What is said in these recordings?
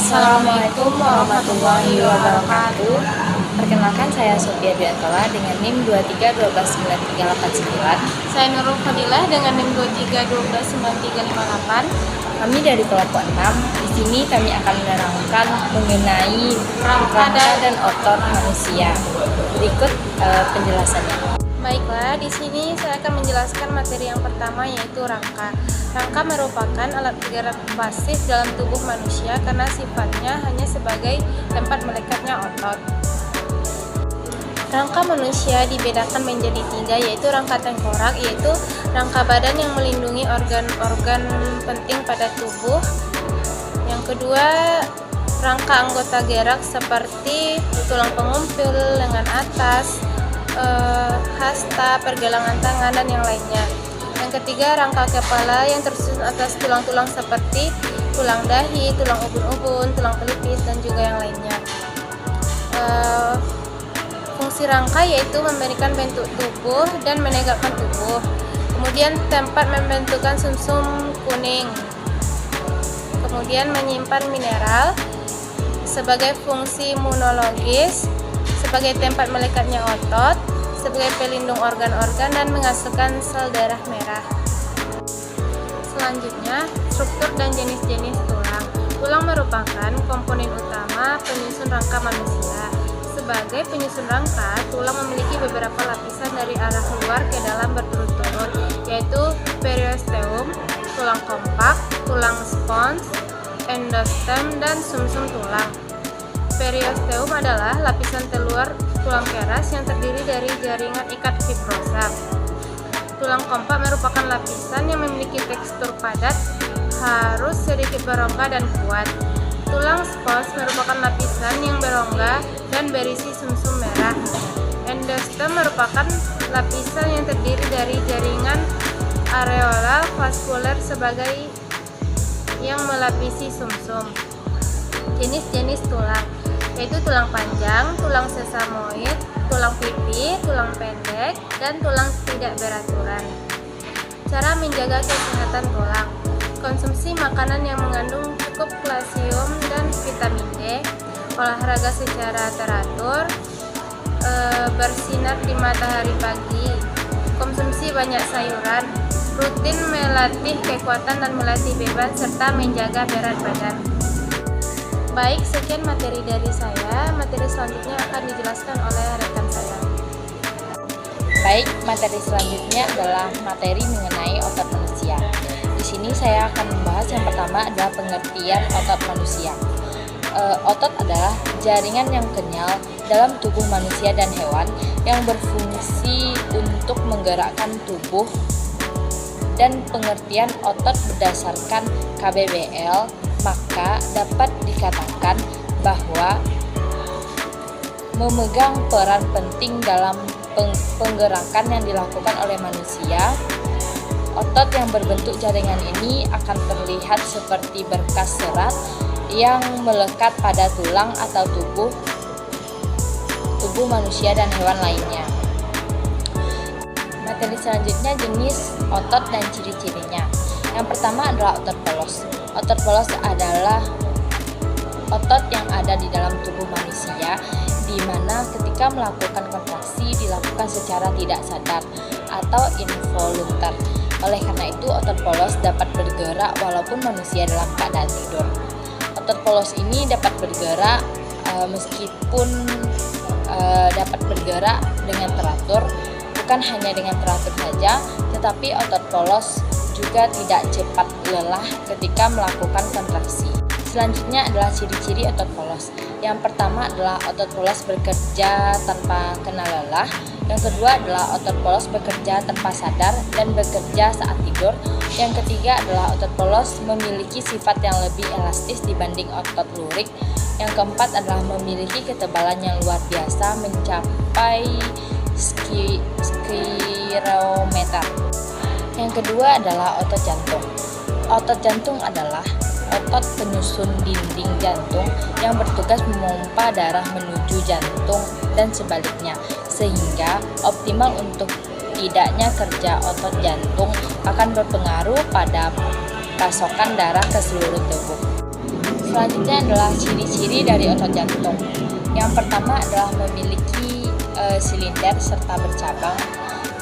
Assalamualaikum warahmatullahi wabarakatuh. Perkenalkan, saya Sophia Diantola dengan NIM 23129389. Saya Nurul Fadilah dengan NIM 23129358. Kami dari kelompok 6. Di sini kami akan menerangkan mengenai rangka dan otot manusia. Berikut penjelasannya. Baiklah, di sini saya akan menjelaskan materi yang pertama, yaitu rangka. Rangka merupakan alat gerak pasif dalam tubuh manusia karena sifatnya hanya sebagai tempat melekatnya otot. Rangka manusia dibedakan menjadi 3, yaitu rangka tengkorak, yaitu rangka badan yang melindungi organ-organ penting pada tubuh. Yang kedua, rangka anggota gerak seperti tulang pengumpul, lengan atas, hasta, pergelangan tangan, dan yang lainnya. Yang ketiga, rangka kepala yang tersusun atas tulang-tulang seperti tulang dahi, tulang ubun-ubun, tulang pelipis, dan juga yang lainnya. Fungsi rangka yaitu memberikan bentuk tubuh dan menegakkan tubuh. Kemudian tempat membentukkan sumsum kuning. Kemudian menyimpan mineral sebagai fungsi imunologis, sebagai tempat melekatnya otot, sebagai pelindung organ-organ, dan menghasilkan sel darah merah. Selanjutnya, struktur dan jenis-jenis tulang. Tulang merupakan komponen utama penyusun rangka manusia. Sebagai penyusun rangka, tulang memiliki beberapa lapisan dari arah luar ke dalam berturut-turut, yaitu periosteum, tulang kompak, tulang spons, endostem, dan sumsum tulang. Periosteum adalah lapisan terluar tulang keras yang terdiri dari jaringan ikat fibrosa. Tulang kompak merupakan lapisan yang memiliki tekstur padat, harus sedikit berongga dan kuat. Tulang spons merupakan lapisan yang berongga dan berisi sumsum merah. Endostem merupakan lapisan yang terdiri dari jaringan areola vaskuler sebagai yang melapisi sumsum. Jenis-jenis tulang yaitu tulang panjang, tulang sesamoid, tulang pipi, tulang pendek, dan tulang tidak beraturan. Cara menjaga kesehatan tulang: konsumsi makanan yang mengandung cukup kalsium dan vitamin D, olahraga secara teratur, bersinar di matahari pagi, konsumsi banyak sayuran, rutin melatih kekuatan dan melatih bebas, serta menjaga berat badan. Baik, sekian materi dari saya. Materi selanjutnya akan dijelaskan oleh rekan saya. Baik, materi selanjutnya adalah materi mengenai otot manusia. Di sini saya akan membahas yang pertama adalah pengertian otot manusia. Otot adalah jaringan yang kenyal dalam tubuh manusia dan hewan yang berfungsi untuk menggerakkan tubuh, dan pengertian otot berdasarkan KBBL, maka dapat dikatakan bahwa memegang peran penting dalam penggerakan yang dilakukan oleh manusia. Otot yang berbentuk jaringan ini akan terlihat seperti berkas serat yang melekat pada tulang atau tubuh manusia dan hewan lainnya. Materi selanjutnya jenis otot dan ciri-cirinya. Yang pertama adalah otot polos. Otot polos adalah otot yang ada di dalam tubuh manusia, di mana ketika melakukan kontraksi dilakukan secara tidak sadar atau involuntar. Oleh karena itu, otot polos dapat bergerak walaupun manusia dalam keadaan tidur. Otot polos ini dapat bergerak meskipun dapat bergerak dengan teratur. Bukan hanya dengan teratur saja, tetapi otot polos juga tidak cepat lelah ketika melakukan kontraksi. Selanjutnya adalah ciri-ciri otot polos. Yang pertama adalah otot polos bekerja tanpa kena lelah. Yang kedua adalah otot polos bekerja tanpa sadar dan bekerja saat tidur. Yang ketiga adalah otot polos memiliki sifat yang lebih elastis dibanding otot lurik. Yang keempat adalah memiliki ketebalan yang luar biasa mencapai skirometer. Yang kedua adalah otot jantung. Otot jantung adalah otot penyusun dinding jantung yang bertugas memompa darah menuju jantung dan sebaliknya, sehingga optimal untuk tidaknya kerja otot jantung akan berpengaruh pada pasokan darah ke seluruh tubuh. Selanjutnya adalah ciri-ciri dari otot jantung. Yang pertama adalah memiliki silinder serta bercabang.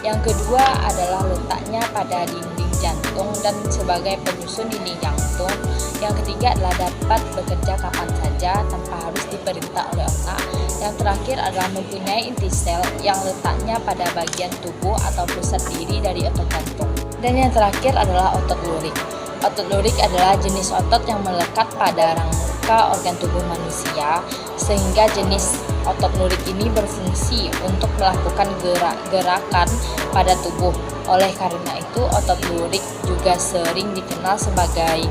Yang kedua adalah letaknya pada dinding jantung dan sebagai penyusun dinding jantung. Yang ketiga adalah dapat bekerja kapan saja tanpa harus diperintah oleh otak. Yang terakhir adalah mempunyai inti sel yang letaknya pada bagian tubuh atau pusat diri dari otot jantung. Dan yang terakhir adalah otot lurik. Otot lurik adalah jenis otot yang melekat pada rangka organ tubuh manusia, sehingga jenis otot lurik ini berfungsi untuk melakukan gerakan pada tubuh. Oleh karena itu, otot lurik juga sering dikenal sebagai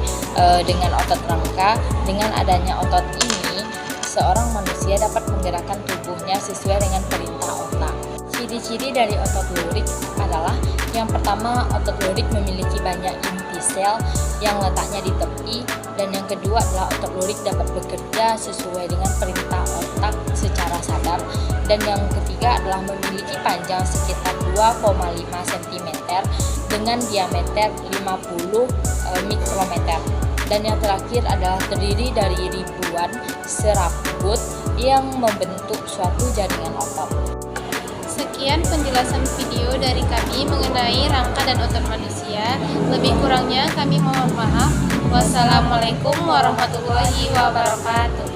dengan otot rangka. Dengan adanya otot ini, seorang manusia dapat menggerakkan tubuhnya sesuai dengan perintah otak. Ciri-ciri dari otot lurik adalah yang pertama, otot lurik memiliki banyak inti sel yang letaknya di tepi, dan yang kedua adalah otot lurik dapat bekerja sesuai dengan perintah otak secara sadar, dan yang ketiga adalah memiliki panjang sekitar 2,5 cm dengan diameter 50 mikrometer, dan yang terakhir adalah terdiri dari ribuan serabut yang membentuk suatu jaringan otot. Sekian penjelasan video dari kami mengenai rangka dan otot manusia. Lebih kurangnya kami mohon maaf. Wassalamualaikum warahmatullahi wabarakatuh.